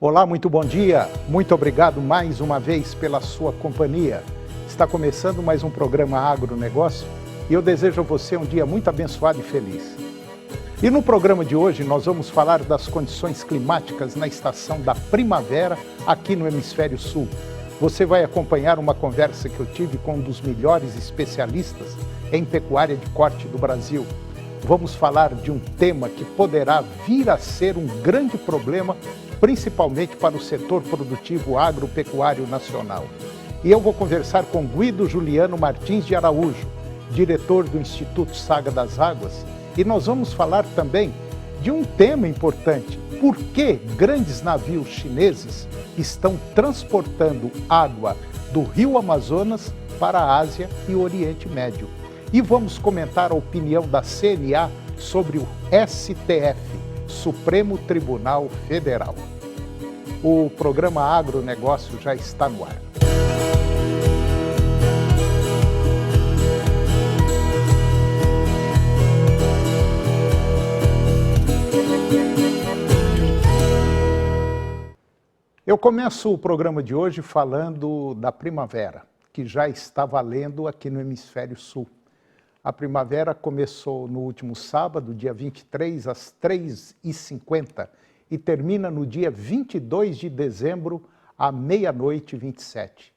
Olá, muito bom dia. Muito obrigado mais uma vez pela sua companhia. Está começando mais um programa Agronegócio e eu desejo a você um dia muito abençoado e feliz. E no programa de hoje nós vamos falar das condições climáticas na estação da primavera aqui no Hemisfério Sul. Você vai acompanhar uma conversa que eu tive com um dos melhores especialistas em pecuária de corte do Brasil. Vamos falar de um tema que poderá vir a ser um grande problema, principalmente para o setor produtivo agropecuário nacional. E eu vou conversar com Guido Juliano Martins de Araújo, diretor do Instituto Saga das Águas, e nós vamos falar também de um tema importante: por que grandes navios chineses estão transportando água do Rio Amazonas para a Ásia e o Oriente Médio. E vamos comentar a opinião da CNA sobre o STF, Supremo Tribunal Federal. O programa Agronegócio já está no ar. Eu começo o programa de hoje falando da primavera, que já está valendo aqui no Hemisfério Sul. A primavera começou no último sábado, dia 23, às 3h50, e termina no dia 22 de dezembro, à meia-noite e 27.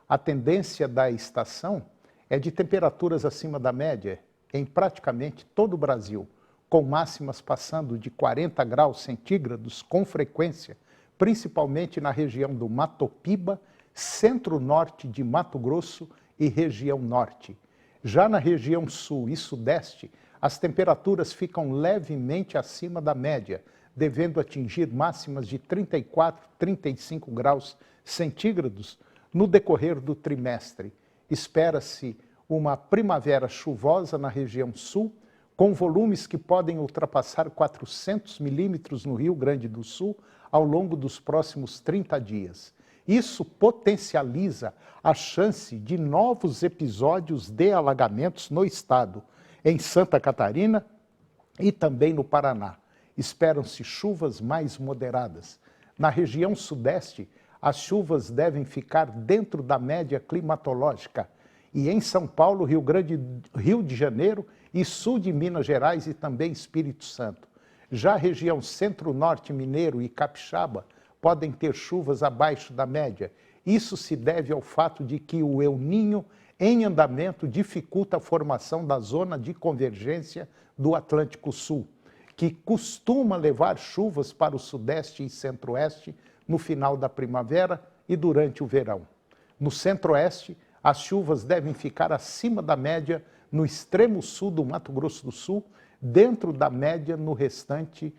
A tendência da estação é de temperaturas acima da média em praticamente todo o Brasil, com máximas passando de 40 graus centígrados com frequência, principalmente na região do Mato Piba, centro-norte de Mato Grosso e região norte. Já na região sul e sudeste, as temperaturas ficam levemente acima da média, devendo atingir máximas de 34, 35 graus centígrados no decorrer do trimestre. Espera-se uma primavera chuvosa na região sul, com volumes que podem ultrapassar 400 milímetros no Rio Grande do Sul ao longo dos próximos 30 dias. Isso potencializa a chance de novos episódios de alagamentos no estado, em Santa Catarina e também no Paraná. Esperam-se chuvas mais moderadas. Na região sudeste, as chuvas devem ficar dentro da média climatológica. E em São Paulo, Rio de Janeiro e sul de Minas Gerais e também Espírito Santo. Já a região centro-norte mineiro e capixaba podem ter chuvas abaixo da média. Isso se deve ao fato de que o El Niño em andamento dificulta a formação da zona de convergência do Atlântico Sul, que costuma levar chuvas para o sudeste e centro-oeste no final da primavera e durante o verão. No centro-oeste, as chuvas devem ficar acima da média no extremo sul do Mato Grosso do Sul, dentro da média no restante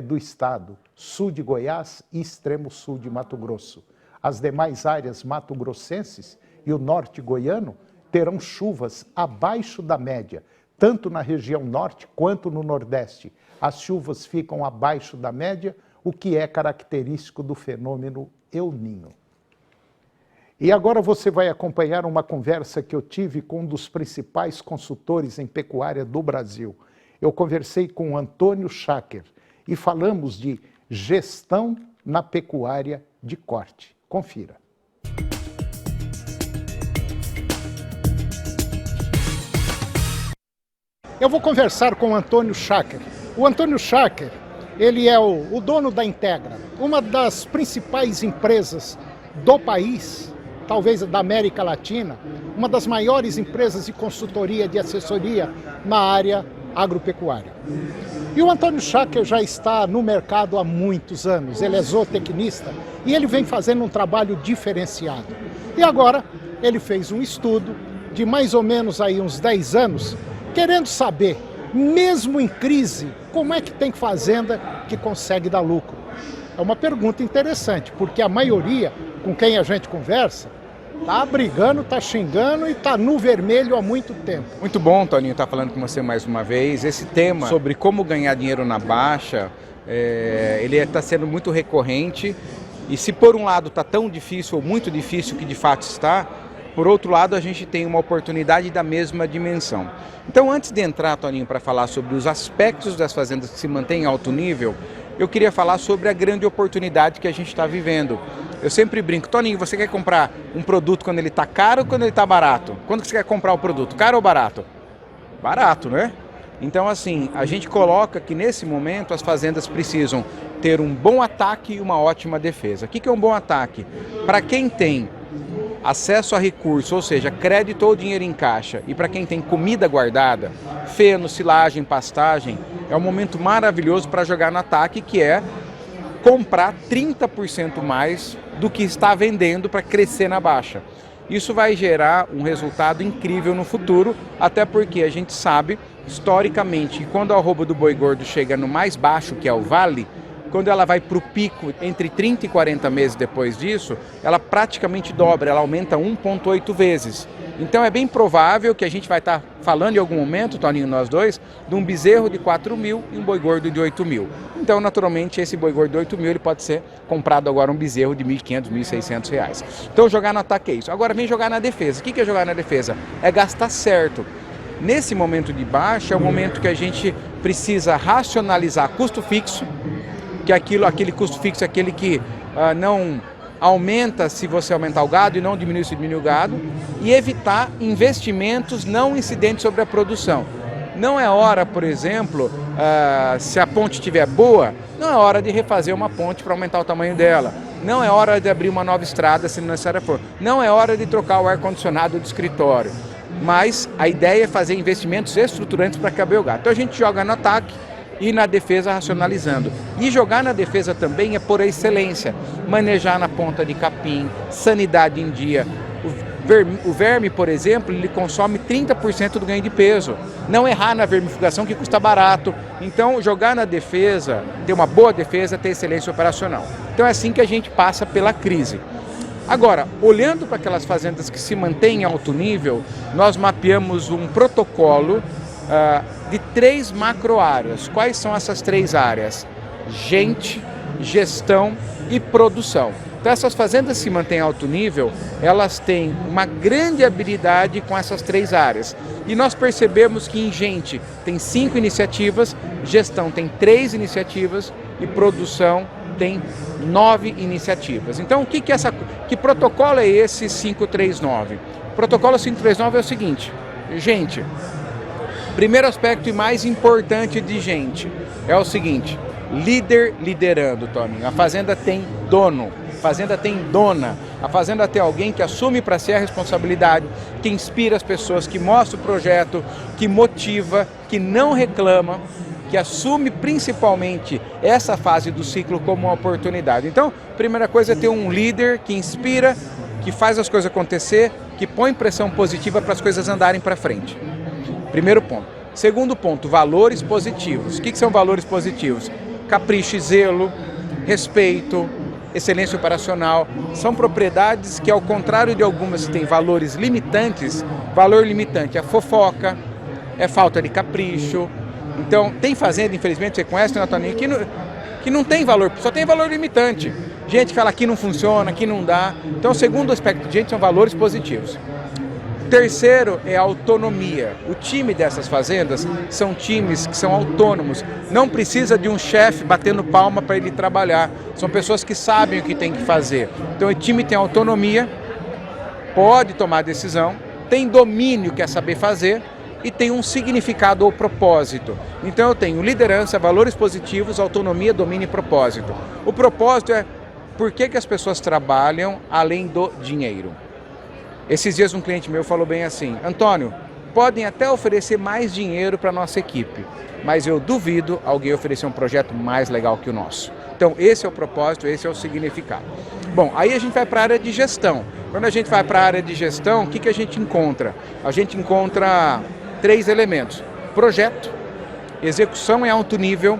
do estado, sul de Goiás e extremo sul de Mato Grosso. As demais áreas mato-grossenses e o norte goiano terão chuvas abaixo da média, tanto na região norte quanto no nordeste. As chuvas ficam abaixo da média, o que é característico do fenômeno El Niño. E agora você vai acompanhar uma conversa que eu tive com um dos principais consultores em pecuária do Brasil. Eu conversei com o Antônio Schacker e falamos de gestão na pecuária de corte. Confira. Eu vou conversar com o Antônio Schacker. O Antônio Schacker, ele é o dono da Integra, uma das principais empresas do país, talvez da América Latina, uma das maiores empresas de consultoria, de assessoria na área agropecuária. E o Antônio Schacker já está no mercado há muitos anos, ele é zootecnista e ele vem fazendo um trabalho diferenciado. E agora ele fez um estudo de mais ou menos aí uns 10 anos, querendo saber, mesmo em crise, como é que tem fazenda que consegue dar lucro. É uma pergunta interessante, porque a maioria com quem a gente conversa tá brigando, tá xingando e tá no vermelho há muito tempo. Muito bom, Toninho, estar falando com você mais uma vez. Esse tema sobre como ganhar dinheiro na baixa, ele está sendo muito recorrente. E se por um lado está tão difícil ou muito difícil que de fato está, por outro lado a gente tem uma oportunidade da mesma dimensão. Então antes de entrar, Toninho, para falar sobre os aspectos das fazendas que se mantêm em alto nível, eu queria falar sobre a grande oportunidade que a gente está vivendo. Eu sempre brinco, Toninho, você quer comprar um produto quando ele está caro ou quando ele está barato? Quando você quer comprar o produto, caro ou barato? Barato, né? Então, assim, a gente coloca que nesse momento as fazendas precisam ter um bom ataque e uma ótima defesa. O que é um bom ataque? Para quem tem acesso a recurso, ou seja, crédito ou dinheiro em caixa, e para quem tem comida guardada, feno, silagem, pastagem, é um momento maravilhoso para jogar no ataque, que é comprar 30% mais do que está vendendo para crescer na baixa. Isso vai gerar um resultado incrível no futuro, até porque a gente sabe, historicamente, que quando a arroba do boi gordo chega no mais baixo, que é o vale, quando ela vai para o pico entre 30 e 40 meses depois disso, ela praticamente dobra, ela aumenta 1,8 vezes. Então é bem provável que a gente vai estar falando em algum momento, Toninho, nós dois, de um bezerro de 4 mil e um boi gordo de 8 mil. Então, naturalmente, esse boi gordo de 8 mil ele pode ser comprado agora um bezerro de 1.500, 1.600 reais. Então, jogar no ataque é isso. Agora, vem jogar na defesa. O que é jogar na defesa? É gastar certo. Nesse momento de baixa, é o momento que a gente precisa racionalizar custo fixo, que é aquele custo fixo é aquele que não aumenta se você aumentar o gado e não diminui se diminuir o gado, e evitar investimentos não incidentes sobre a produção. Não é hora, por exemplo, se a ponte estiver boa, não é hora de refazer uma ponte para aumentar o tamanho dela. Não é hora de abrir uma nova estrada se necessário for. Não é hora de trocar o ar-condicionado do escritório. Mas a ideia é fazer investimentos estruturantes para caber o gado. Então a gente joga no ataque e na defesa racionalizando. E jogar na defesa também é por excelência. Manejar na ponta de capim, sanidade em dia. O verme, por exemplo, ele consome 30% do ganho de peso. Não errar na vermifugação, que custa barato. Então, jogar na defesa, ter uma boa defesa, ter excelência operacional. Então é assim que a gente passa pela crise. Agora, olhando para aquelas fazendas que se mantêm em alto nível, nós mapeamos um protocolo de 3 macro-áreas. Quais são essas 3 áreas? Gente, gestão e produção. Então, essas fazendas que se mantêm em alto nível, elas têm uma grande habilidade com essas 3 áreas. E nós percebemos que em gente tem 5 iniciativas, gestão tem 3 iniciativas e produção tem 9 iniciativas. Então, que protocolo é esse 539? O protocolo 539 é o seguinte, gente, primeiro aspecto e mais importante de gente é o seguinte, líder liderando, Toninho. A fazenda tem dono, a fazenda tem dona, a fazenda tem alguém que assume para si a responsabilidade, que inspira as pessoas, que mostra o projeto, que motiva, que não reclama, que assume principalmente essa fase do ciclo como uma oportunidade. Então, a primeira coisa é ter um líder que inspira, que faz as coisas acontecer, que põe pressão positiva para as coisas andarem para frente. Primeiro ponto. Segundo ponto, valores positivos. O que são valores positivos? Capricho e zelo, respeito, excelência operacional. São propriedades que, ao contrário de algumas que têm valores limitantes, valor limitante é fofoca, é falta de capricho. Então, tem fazenda, infelizmente, você conhece, né, Toninho, que não tem valor, só tem valor limitante. Gente que fala que não funciona, que não dá. Então, o segundo aspecto de gente são valores positivos. Terceiro é a autonomia. O time dessas fazendas são times que são autônomos. Não precisa de um chefe batendo palma para ele trabalhar. São pessoas que sabem o que tem que fazer. Então o time tem autonomia, pode tomar decisão, tem domínio, que é saber fazer, e tem um significado ou propósito. Então eu tenho liderança, valores positivos, autonomia, domínio e propósito. O propósito é por que as pessoas trabalham além do dinheiro. Esses dias um cliente meu falou bem assim, Antônio, podem até oferecer mais dinheiro para a nossa equipe, mas eu duvido alguém oferecer um projeto mais legal que o nosso. Então esse é o propósito, esse é o significado. Bom, aí a gente vai para a área de gestão. Quando a gente vai para a área de gestão, o que a gente encontra? A gente encontra 3 elementos, projeto, execução em alto nível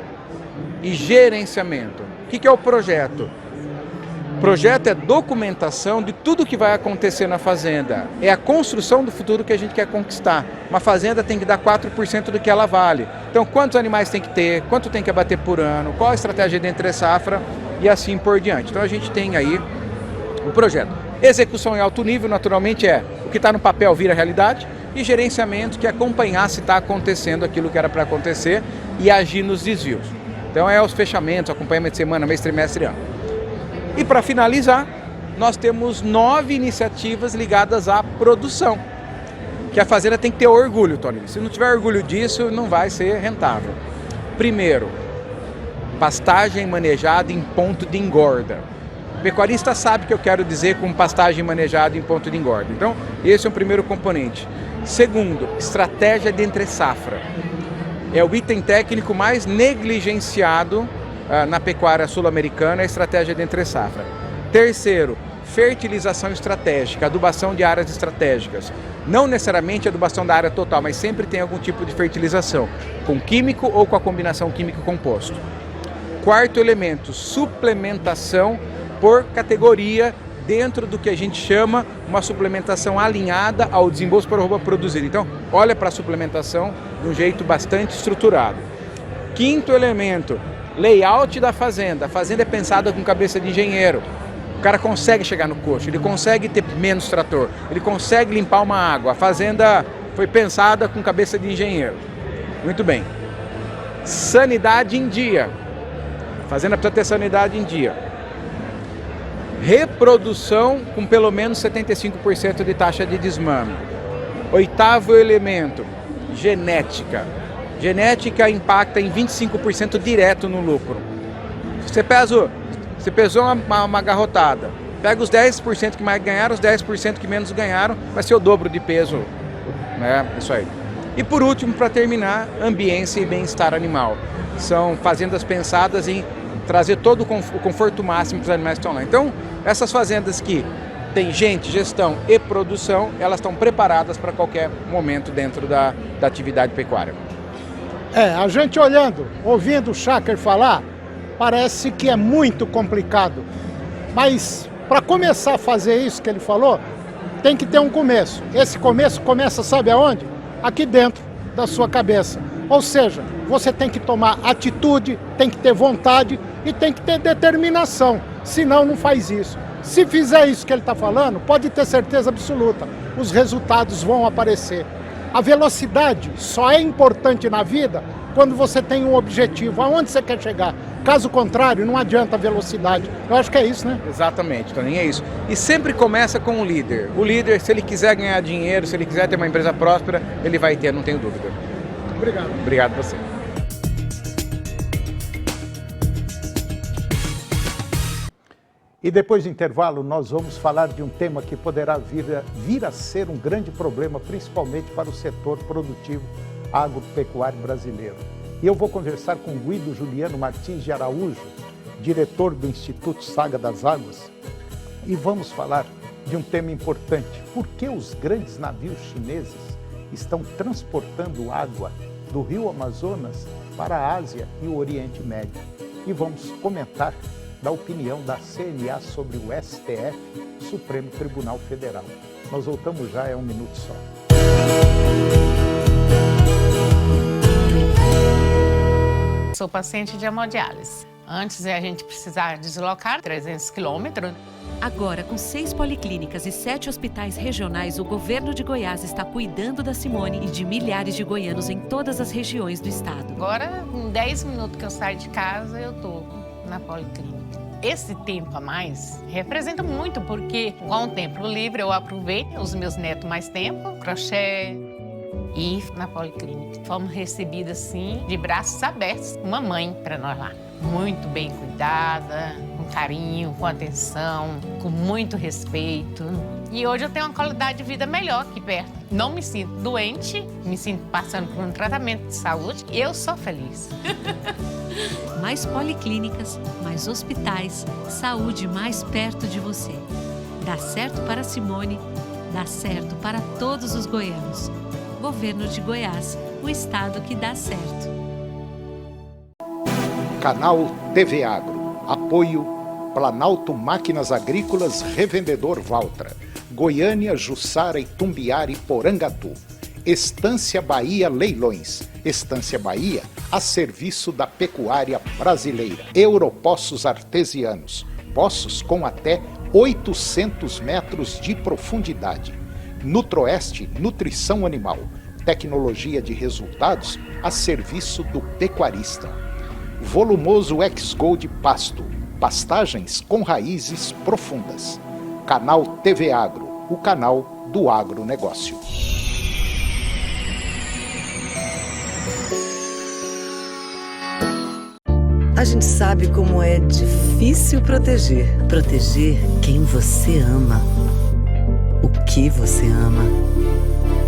e gerenciamento. O que é o projeto? Projeto é documentação de tudo que vai acontecer na fazenda. É a construção do futuro que a gente quer conquistar. Uma fazenda tem que dar 4% do que ela vale. Então, quantos animais tem que ter, quanto tem que abater por ano, qual a estratégia de entre safra e assim por diante. Então, a gente tem aí o projeto. Execução em alto nível, naturalmente, é o que está no papel vira realidade. E gerenciamento, que é acompanhar se está acontecendo aquilo que era para acontecer e agir nos desvios. Então é os fechamentos, acompanhamento de semana, mês, trimestre, ano. E para finalizar, nós temos 9 iniciativas ligadas à produção, que a fazenda tem que ter orgulho, Tony. Se não tiver orgulho disso, não vai ser rentável. Primeiro, pastagem manejada em ponto de engorda. O pecuarista sabe o que eu quero dizer com pastagem manejada em ponto de engorda. Então, esse é o primeiro componente. Segundo, estratégia de entre-safra. É o item técnico mais negligenciado na pecuária sul-americana, a estratégia de entre-safra. Terceiro, fertilização estratégica, adubação de áreas estratégicas. Não necessariamente adubação da área total, mas sempre tem algum tipo de fertilização, com químico ou com a combinação químico-composto. Quarto elemento, suplementação por categoria, dentro do que a gente chama uma suplementação alinhada ao desembolso para o arroba produzido. Então, olha para a suplementação de um jeito bastante estruturado. Quinto elemento, layout da fazenda. A fazenda é pensada com cabeça de engenheiro. O cara consegue chegar no coxo, ele consegue ter menos trator, ele consegue limpar uma água. A fazenda foi pensada com cabeça de engenheiro. Muito bem. Sanidade em dia. A fazenda precisa ter sanidade em dia. Reprodução com pelo menos 75% de taxa de desmame. Oitavo elemento, genética. Genética impacta em 25% direto no lucro. Você pesou uma garrotada, pega os 10% que mais ganharam, os 10% que menos ganharam, vai ser o dobro de peso, né? Isso aí. E por último, para terminar, ambiência e bem-estar animal. São fazendas pensadas em trazer todo o conforto máximo para os animais que estão lá. Então, essas fazendas que têm gente, gestão e produção, elas estão preparadas para qualquer momento dentro da atividade pecuária. A gente olhando, ouvindo o Schacker falar, parece que é muito complicado. Mas para começar a fazer isso que ele falou, tem que ter um começo. Esse começo começa, sabe aonde? Aqui dentro da sua cabeça. Ou seja, você tem que tomar atitude, tem que ter vontade e tem que ter determinação. Senão, não faz isso. Se fizer isso que ele está falando, pode ter certeza absoluta, os resultados vão aparecer. A velocidade só é importante na vida quando você tem um objetivo, aonde você quer chegar. Caso contrário, não adianta a velocidade. Eu acho que é isso, né? Exatamente, Toninho, é isso. E sempre começa com o líder. O líder, se ele quiser ganhar dinheiro, se ele quiser ter uma empresa próspera, ele vai ter, não tenho dúvida. Obrigado. Obrigado a você. E depois do intervalo, nós vamos falar de um tema que poderá vir a ser um grande problema, principalmente para o setor produtivo agropecuário brasileiro. E eu vou conversar com Guido Juliano Martins de Araújo, diretor do Instituto Saga das Águas, e vamos falar de um tema importante. Por que os grandes navios chineses estão transportando água do rio Amazonas para a Ásia e o Oriente Médio? E vamos comentar da opinião da CNA sobre o STF, Supremo Tribunal Federal. Nós voltamos já, é um minuto só. Sou paciente de hemodiálise. Antes a gente precisava deslocar 300 quilômetros. Agora, com 6 policlínicas e 7 hospitais regionais, o governo de Goiás está cuidando da Simone e de milhares de goianos em todas as regiões do estado. Agora, em 10 minutos que eu saio de casa, eu estou na policlínica. Esse tempo a mais representa muito, porque com o tempo livre eu aproveito os meus netos mais tempo, crochê e na policlínica. Fomos recebidas assim, de braços abertos, uma mãe para nós lá. Muito bem cuidada, com carinho, com atenção, com muito respeito. E hoje eu tenho uma qualidade de vida melhor aqui perto. Não me sinto doente, me sinto passando por um tratamento de saúde e eu sou feliz. Mais policlínicas, mais hospitais, saúde mais perto de você. Dá certo para Simone, dá certo para todos os goianos. Governo de Goiás, o estado que dá certo. Canal TV Agro. Apoio Planalto Máquinas Agrícolas Revendedor Valtra. Goiânia, Jussara, Itumbiara e Porangatu. Estância Bahia Leilões. Estância Bahia a serviço da pecuária brasileira. Europoços Artesianos. Poços com até 800 metros de profundidade. Nutroeste Nutrição Animal. Tecnologia de resultados a serviço do pecuarista. volumoso X-Gold Pasto, pastagens com raízes profundas. Canal TV Agro, o canal do agronegócio. A gente sabe como é difícil proteger quem você ama, o que você ama.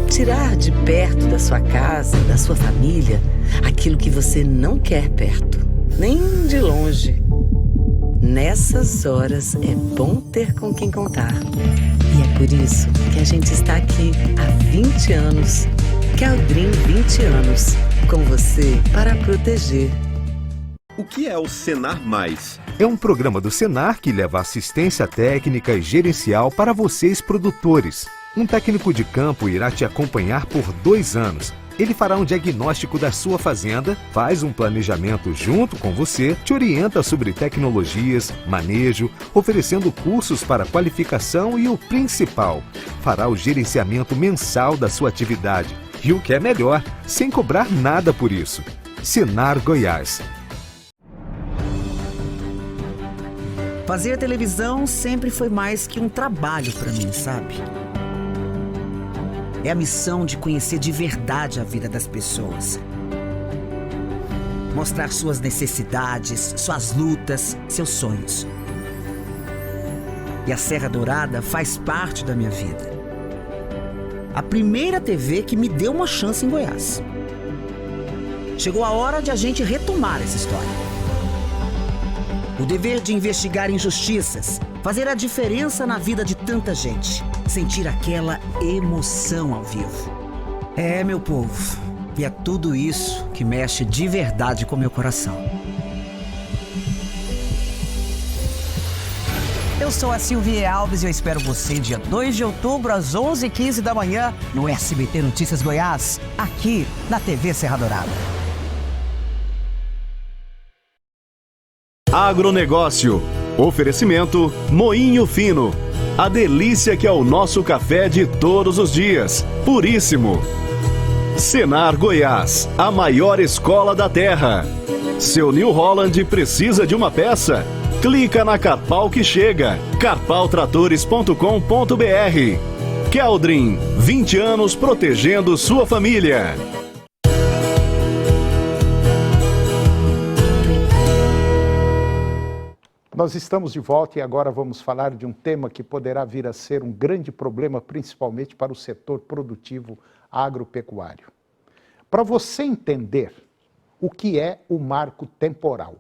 Tirar de perto da sua casa, da sua família, aquilo que você não quer perto, nem de longe. Nessas horas é bom ter com quem contar. E é por isso que a gente está aqui há 20 anos. Caldrin 20 anos, com você para proteger. O que é o Senar Mais? É um programa do Senar que leva assistência técnica e gerencial para vocês produtores. Um técnico de campo irá te acompanhar por 2 anos. Ele fará um diagnóstico da sua fazenda, faz um planejamento junto com você, te orienta sobre tecnologias, manejo, oferecendo cursos para qualificação e o principal, fará o gerenciamento mensal da sua atividade. E o que é melhor, sem cobrar nada por isso. Senar Goiás. Fazer televisão sempre foi mais que um trabalho para mim, sabe? É a missão de conhecer de verdade a vida das pessoas. Mostrar suas necessidades, suas lutas, seus sonhos. E a Serra Dourada faz parte da minha vida. A primeira TV que me deu uma chance em Goiás. Chegou a hora de a gente retomar essa história. O dever de investigar injustiças, fazer a diferença na vida de tanta gente, sentir aquela emoção ao vivo. É, meu povo, e é tudo isso que mexe de verdade com meu coração. Eu sou a Silvia Alves e eu espero você dia 2 de outubro às 11h15 da manhã no SBT Notícias Goiás, aqui na TV Serra Dourada. Agronegócio. Oferecimento Moinho Fino. A delícia que é o nosso café de todos os dias. Puríssimo. Senar Goiás, a maior escola da terra. Seu New Holland precisa de uma peça? Clica na Carpal que chega. carpaltratores.com.br. Caldrin, 20 anos protegendo sua família. Nós estamos de volta e agora vamos falar de um tema que poderá vir a ser um grande problema, principalmente para o setor produtivo agropecuário. Para você entender o que é o marco temporal.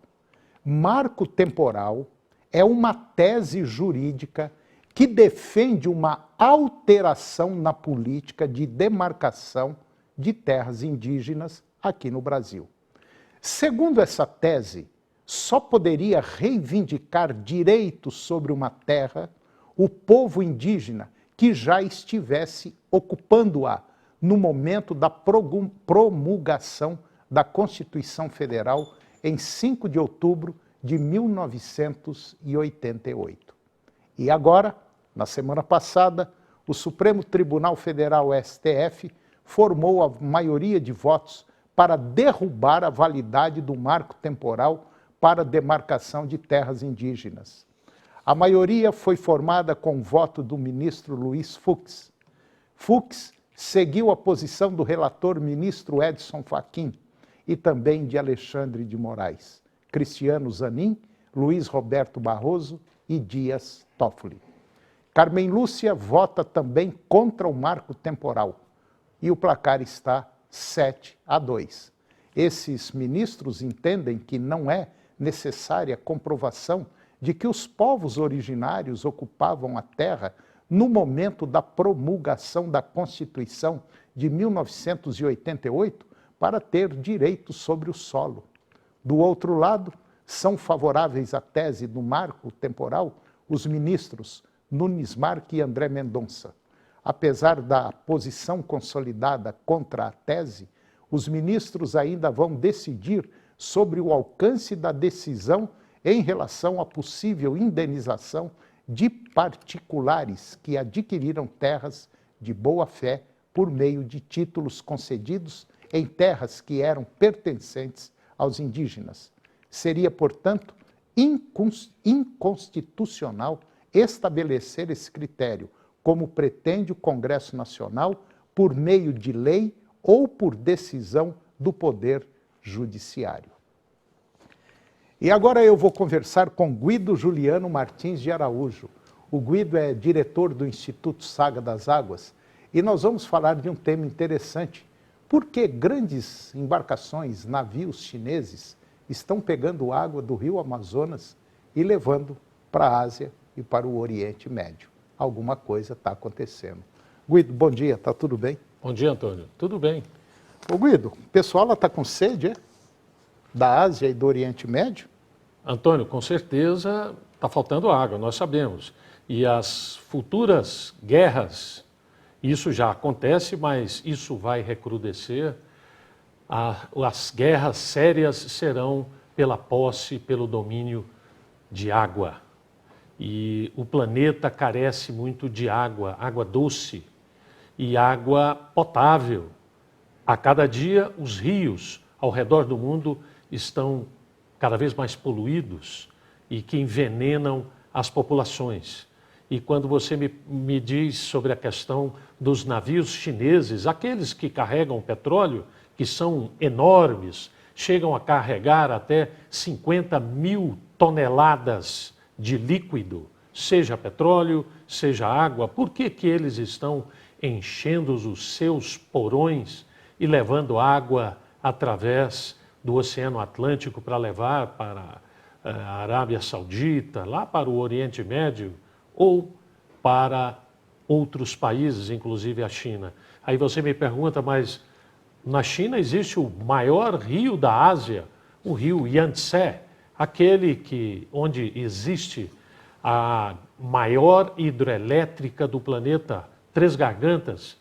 Marco temporal é uma tese jurídica que defende uma alteração na política de demarcação de terras indígenas aqui no Brasil. Segundo essa tese, só poderia reivindicar direitos sobre uma terra o povo indígena que já estivesse ocupando-a no momento da promulgação da Constituição Federal em 5 de outubro de 1988. E agora, na semana passada, o Supremo Tribunal Federal, STF, formou a maioria de votos para derrubar a validade do marco temporal para demarcação de terras indígenas. A maioria foi formada com o voto do ministro Luiz Fux. Fux seguiu a posição do relator ministro Edson Fachin e também de Alexandre de Moraes, Cristiano Zanin, Luiz Roberto Barroso e Dias Toffoli. Carmen Lúcia vota também contra o marco temporal e o placar está 7-2. Esses ministros entendem que não é necessária comprovação de que os povos originários ocupavam a terra no momento da promulgação da Constituição de 1988 para ter direitos sobre o solo. Do outro lado, são favoráveis à tese do marco temporal os ministros Nunes Marques e André Mendonça. Apesar da posição consolidada contra a tese, os ministros ainda vão decidir sobre o alcance da decisão em relação à possível indenização de particulares que adquiriram terras de boa-fé por meio de títulos concedidos em terras que eram pertencentes aos indígenas. Seria, portanto, inconstitucional estabelecer esse critério, como pretende o Congresso Nacional, por meio de lei ou por decisão do Poder Judiciário. E agora eu vou conversar com Guido Juliano Martins de Araújo. O Guido é diretor do Instituto Saga das Águas e nós vamos falar de um tema interessante. Por que grandes embarcações, navios chineses, estão pegando água do rio Amazonas e levando para a Ásia e para o Oriente Médio? Alguma coisa está acontecendo. Guido, bom dia, está tudo bem? Bom dia, Antônio. Tudo bem. Ô Guido, o pessoal está com sede, é? Da Ásia e do Oriente Médio? Antônio, com certeza está faltando água, nós sabemos. E as futuras guerras, isso já acontece, mas isso vai recrudescer. As guerras sérias serão pela posse, pelo domínio de água. E o planeta carece muito de água, água doce e água potável. A cada dia, os rios ao redor do mundo estão cada vez mais poluídos e que envenenam as populações. E quando você me diz sobre a questão dos navios chineses, aqueles que carregam petróleo, que são enormes, chegam a carregar até 50 mil toneladas de líquido, seja petróleo, seja água. Por que eles estão enchendo os seus porões e levando água através do Oceano Atlântico para levar para a Arábia Saudita, lá para o Oriente Médio ou para outros países, inclusive a China? Aí você me pergunta, mas na China existe o maior rio da Ásia, o rio Yangtze, aquele onde existe a maior hidrelétrica do planeta, Três Gargantas.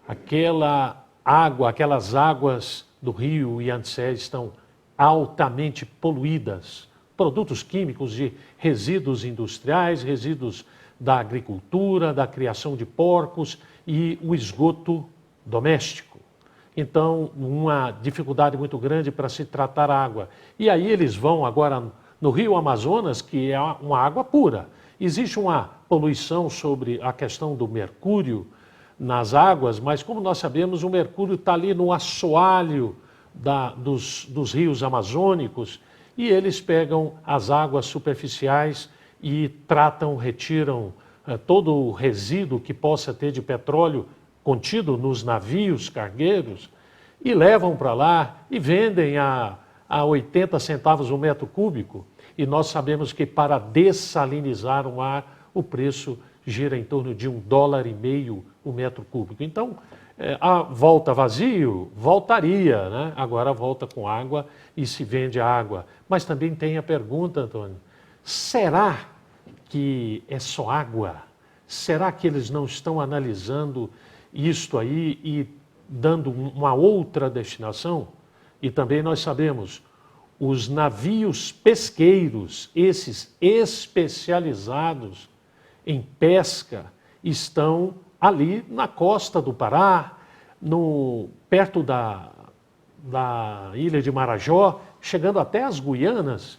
Aquelas águas do rio Yangtze estão altamente poluídas. Produtos químicos de resíduos industriais, resíduos da agricultura, da criação de porcos e o esgoto doméstico. Então, uma dificuldade muito grande para se tratar a água. E aí eles vão agora no rio Amazonas, que é uma água pura. Existe uma poluição sobre a questão do mercúrio nas águas, mas como nós sabemos, o mercúrio está ali no assoalho dos rios amazônicos e eles pegam as águas superficiais e retiram todo o resíduo que possa ter de petróleo contido nos navios cargueiros e levam para lá e vendem a 80 centavos o metro cúbico. E nós sabemos que para dessalinizar o mar, o preço gira em torno de $1,50 o metro cúbico. Então, a volta vazio, voltaria, né? Agora volta com água e se vende a água. Mas também tem a pergunta, Antônio, será que é só água? Será que eles não estão analisando isto aí e dando uma outra destinação? E também nós sabemos, os navios pesqueiros, esses especializados em pesca, estão ali na costa do Pará, perto da ilha de Marajó, chegando até as Guianas,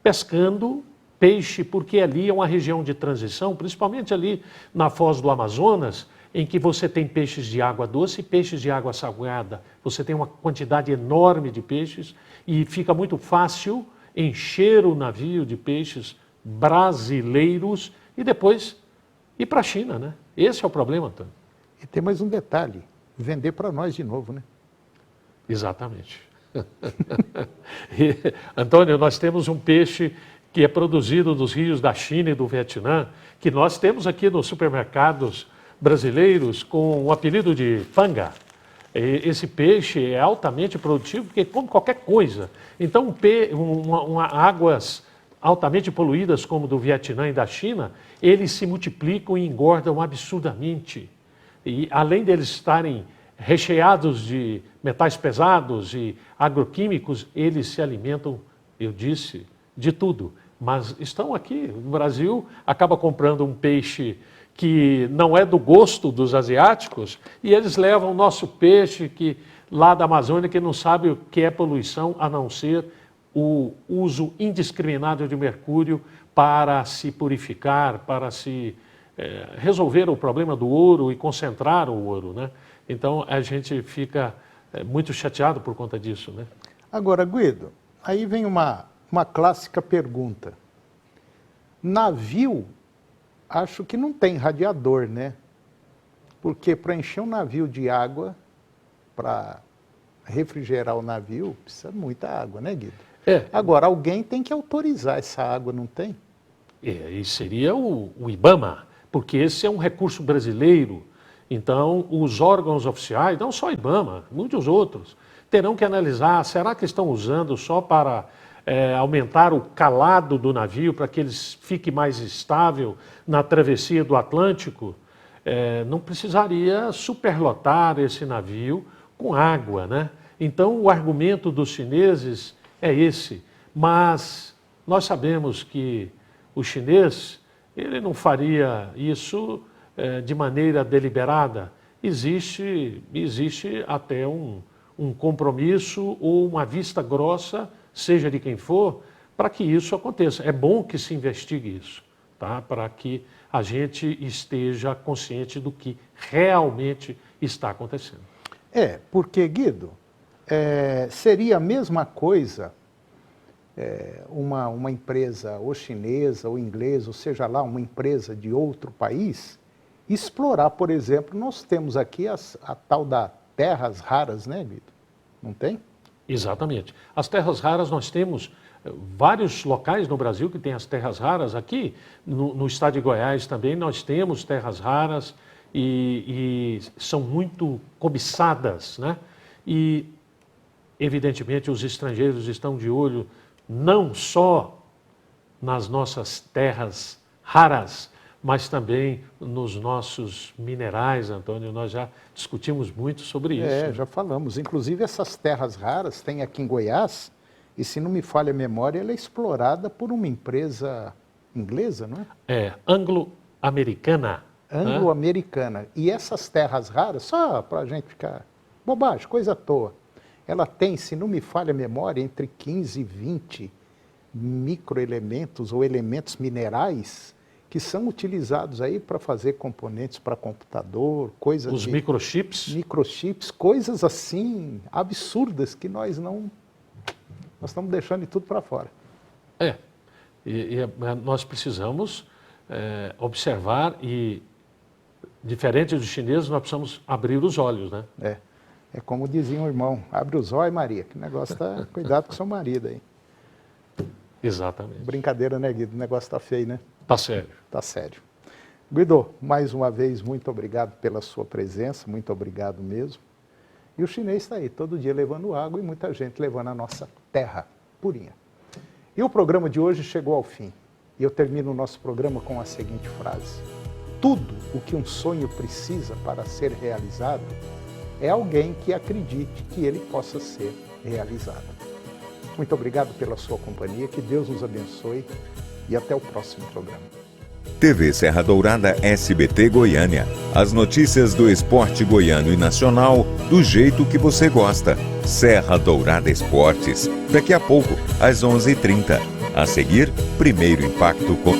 pescando peixe, porque ali é uma região de transição, principalmente ali na foz do Amazonas, em que você tem peixes de água doce e peixes de água salgada. Você tem uma quantidade enorme de peixes e fica muito fácil encher o navio de peixes brasileiros e depois ir para a China, né? Esse é o problema, Antônio. E tem mais um detalhe, vender para nós de novo, né? Exatamente. Antônio, nós temos um peixe que é produzido dos rios da China e do Vietnã, que nós temos aqui nos supermercados brasileiros com o apelido de fanga. Esse peixe é altamente produtivo porque come qualquer coisa. Então, águas altamente poluídas como do Vietnã e da China, eles se multiplicam e engordam absurdamente. E além deles estarem recheados de metais pesados e agroquímicos, eles se alimentam, eu disse, de tudo. Mas estão aqui, o Brasil acaba comprando um peixe que não é do gosto dos asiáticos e eles levam o nosso peixe lá da Amazônia que não sabe o que é poluição a não ser o uso indiscriminado de mercúrio para se purificar, para se resolver o problema do ouro e concentrar o ouro, né? Então a gente fica muito chateado por conta disso, né? Agora, Guido, aí vem uma clássica pergunta. Navio, acho que não tem radiador, né? Porque para encher um navio de água, para refrigerar o navio, precisa muita água, né, Guido? Agora, alguém tem que autorizar essa água, não tem? E seria o IBAMA, porque esse é um recurso brasileiro. Então, os órgãos oficiais, não só o IBAMA, muitos outros, terão que analisar, será que estão usando só para aumentar o calado do navio, para que ele fique mais estável na travessia do Atlântico? Não precisaria superlotar esse navio com água, né? Então, o argumento dos chineses é esse, mas nós sabemos que o chinês, ele não faria isso de maneira deliberada. Existe até um compromisso ou uma vista grossa, seja de quem for, para que isso aconteça. É bom que se investigue isso, tá? Para que a gente esteja consciente do que realmente está acontecendo. Porque, Guido, seria a mesma coisa uma empresa ou chinesa ou inglesa, ou seja lá, uma empresa de outro país, explorar, por exemplo, nós temos aqui a tal da terras raras, né, Guido? Não tem? Exatamente. As terras raras, nós temos vários locais no Brasil que tem as terras raras. Aqui no estado de Goiás também nós temos terras raras e são muito cobiçadas, né? E evidentemente os estrangeiros estão de olho não só nas nossas terras raras, mas também nos nossos minerais, Antônio. Nós já discutimos muito sobre isso. Já falamos. Inclusive essas terras raras tem aqui em Goiás, e se não me falha a memória, ela é explorada por uma empresa inglesa, não é? Anglo-americana. Anglo-americana. E essas terras raras, só para a gente ficar... Bobagem, coisa à toa. Ela tem, se não me falha a memória, entre 15 e 20 microelementos ou elementos minerais que são utilizados aí para fazer componentes para computador, coisas... Os microchips? Microchips, coisas assim absurdas que nós estamos deixando de tudo para fora. Nós precisamos observar e, diferente dos chineses, nós precisamos abrir os olhos, né? É como dizia um irmão, abre os olhos, Maria, que o negócio está... Cuidado com seu marido aí. Exatamente. Brincadeira, né, Guido? O negócio está feio, né? Está sério. Está sério. Guido, mais uma vez, muito obrigado pela sua presença, muito obrigado mesmo. E o chinês está aí, todo dia levando água e muita gente levando a nossa terra purinha. E o programa de hoje chegou ao fim. E eu termino o nosso programa com a seguinte frase. Tudo o que um sonho precisa para ser realizado é alguém que acredite que ele possa ser realizado. Muito obrigado pela sua companhia, que Deus nos abençoe e até o próximo programa. TV Serra Dourada SBT Goiânia. As notícias do esporte goiano e nacional do jeito que você gosta. Serra Dourada Esportes. Daqui a pouco, às 11h30. A seguir, Primeiro Impacto com...